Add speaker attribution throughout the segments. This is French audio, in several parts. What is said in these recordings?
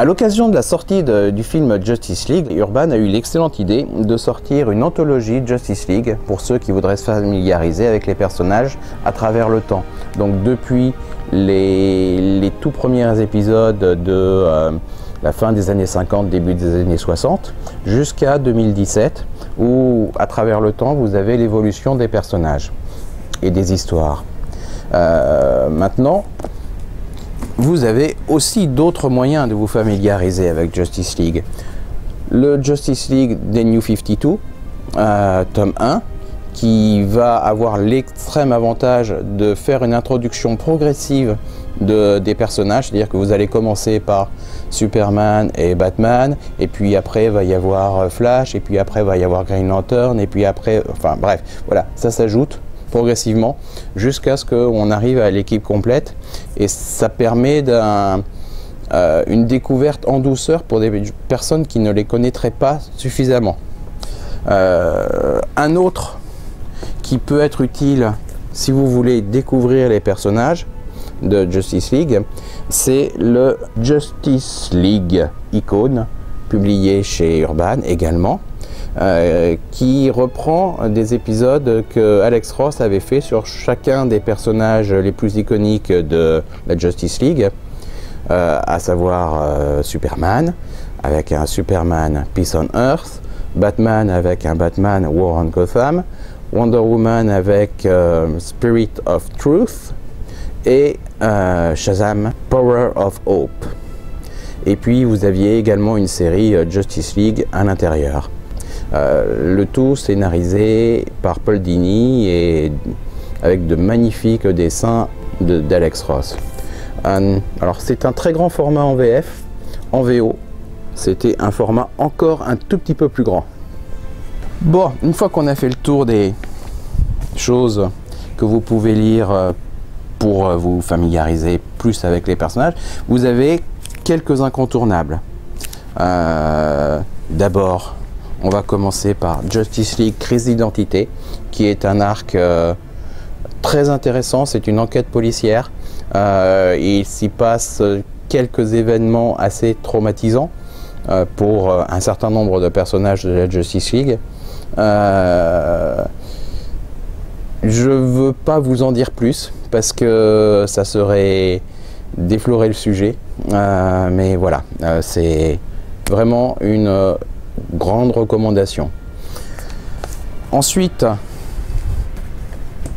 Speaker 1: À l'occasion de la sortie du film Justice League, Urban a eu l'excellente idée de sortir une anthologie Justice League pour ceux qui voudraient se familiariser avec les personnages à travers le temps. Donc depuis les tout premiers épisodes de la fin des années 50, début des années 60, jusqu'à 2017, où à travers le temps vous avez l'évolution des personnages et des histoires. Maintenant, vous avez aussi d'autres moyens de vous familiariser avec Justice League. Le Justice League des New 52, tome 1, qui va avoir l'extrême avantage de faire une introduction progressive des personnages, c'est-à-dire que vous allez commencer par Superman et Batman, et puis après il va y avoir Flash, et puis après il va y avoir Green Lantern, et puis après, enfin bref, voilà, ça s'ajoute progressivement jusqu'à ce qu'on arrive à l'équipe complète, et ça permet une découverte en douceur pour des personnes qui ne les connaîtraient pas suffisamment. Un autre qui peut être utile si vous voulez découvrir les personnages de Justice League, c'est le Justice League Icon, publié chez Urban également, qui reprend des épisodes que Alex Ross avait fait sur chacun des personnages les plus iconiques de la Justice League, à savoir Superman, avec un Superman Peace on Earth, Batman avec un Batman War on Gotham, Wonder Woman avec Spirit of Truth, et Shazam Power of Hope. Et puis vous aviez également une série Justice League à l'intérieur. Le tout scénarisé par Paul Dini et avec de magnifiques dessins d'Alex Ross. Alors c'est un très grand format en VF, en VO, c'était un format encore un tout petit peu plus grand. Bon, une fois qu'on a fait le tour des choses que vous pouvez lire pour vous familiariser plus avec les personnages, vous avez quelques incontournables. D'abord, on va commencer par Justice League Crise d'identité, qui est un arc très intéressant, c'est une enquête policière. Il s'y passe quelques événements assez traumatisants pour un certain nombre de personnages de la Justice League. Je ne veux pas vous en dire plus parce que ça serait déflorer le sujet, mais voilà, c'est vraiment une grande recommandation. Ensuite,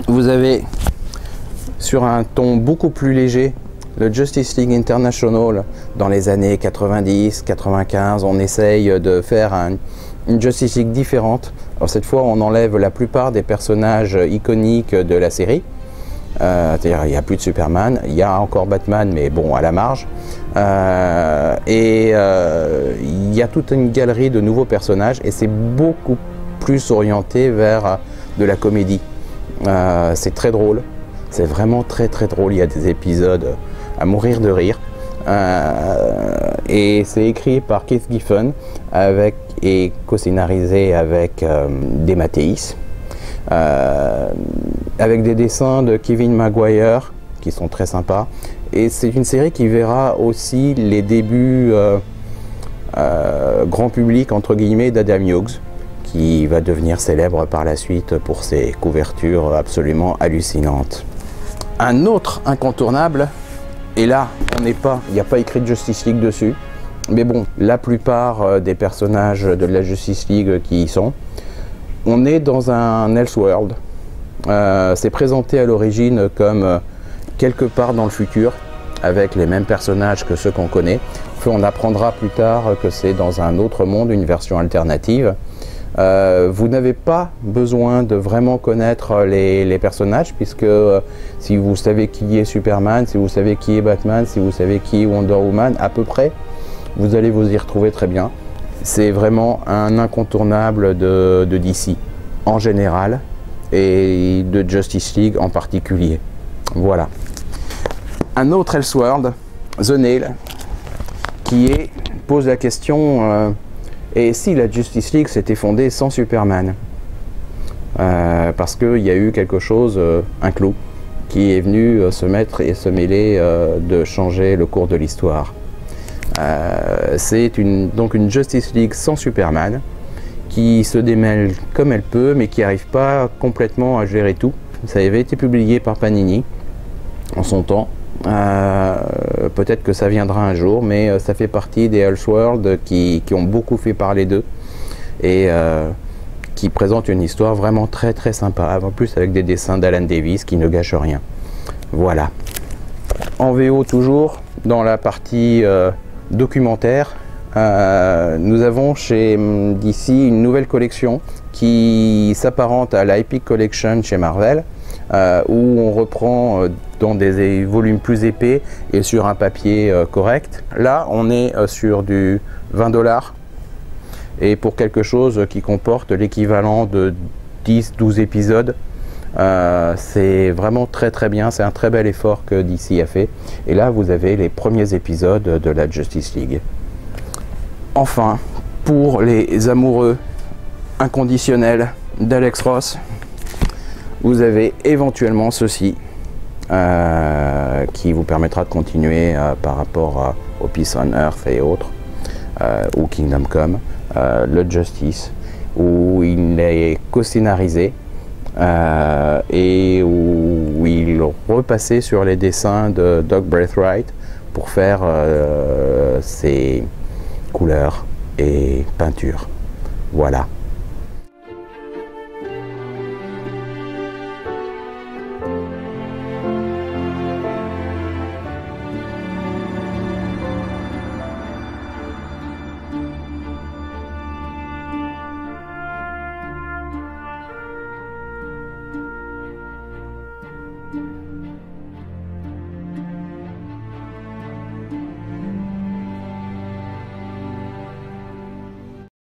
Speaker 1: vous avez sur un ton beaucoup plus léger le Justice League International. Dans les années 90-95, on essaye de faire une Justice League différente. Alors cette fois, on enlève la plupart des personnages iconiques de la série. C'est-à-dire il n'y a plus de Superman, il y a encore Batman, mais bon, à la marge. Il y a toute une galerie de nouveaux personnages et c'est beaucoup plus orienté vers de la comédie. C'est très drôle, c'est vraiment très drôle. Il y a des épisodes à mourir de rire. Et c'est écrit par Keith Giffen et co-scénarisé avec DeMatteis, avec des dessins de Kevin Maguire qui sont très sympas. Et c'est une série qui verra aussi les débuts grand public entre guillemets d'Adam Hughes, qui va devenir célèbre par la suite pour ses couvertures absolument hallucinantes. Un autre incontournable, et là il n'y a pas écrit de Justice League dessus, mais bon, la plupart des personnages de la Justice League qui y sont, on est dans un Elseworld. C'est présenté à l'origine comme quelque part dans le futur, avec les mêmes personnages que ceux qu'on connaît. On apprendra plus tard que c'est dans un autre monde, une version alternative. Vous n'avez pas besoin de vraiment connaître les personnages, puisque si vous savez qui est Superman, si vous savez qui est Batman, si vous savez qui est Wonder Woman, à peu près, vous allez vous y retrouver très bien. C'est vraiment un incontournable de DC en général et de Justice League en particulier. Voilà. Un autre Elseworld, The Nail, qui pose la question et si la Justice League s'était fondée sans Superman, parce qu'il y a eu quelque chose, un clou, qui est venu se mettre et se mêler de changer le cours de l'histoire. Donc une Justice League sans Superman, qui se démêle comme elle peut, mais qui n'arrive pas complètement à gérer tout. Ça avait été publié par Panini en son temps. Peut-être que ça viendra un jour, mais ça fait partie des Elseworlds qui ont beaucoup fait parler d'eux et qui présentent une histoire vraiment très très sympa, en plus avec des dessins d'Alan Davis qui ne gâchent rien. Voilà. En VO toujours, dans la partie documentaire, nous avons chez DC une nouvelle collection qui s'apparente à la Epic Collection chez Marvel, où on reprend dans des volumes plus épais et sur un papier correct. Là, on est sur du 20 $, et pour quelque chose qui comporte l'équivalent de 10-12 épisodes, c'est vraiment très très bien, c'est un très bel effort que DC a fait. Et là, vous avez les premiers épisodes de la Justice League. Enfin, pour les amoureux inconditionnels d'Alex Ross, vous avez éventuellement ceci qui vous permettra de continuer par rapport au Peace on Earth et autres, ou Kingdom Come, le Justice, où il est co-scénarisé et où il repassait sur les dessins de Doug Braithwaite pour faire ses couleurs et peintures. Voilà.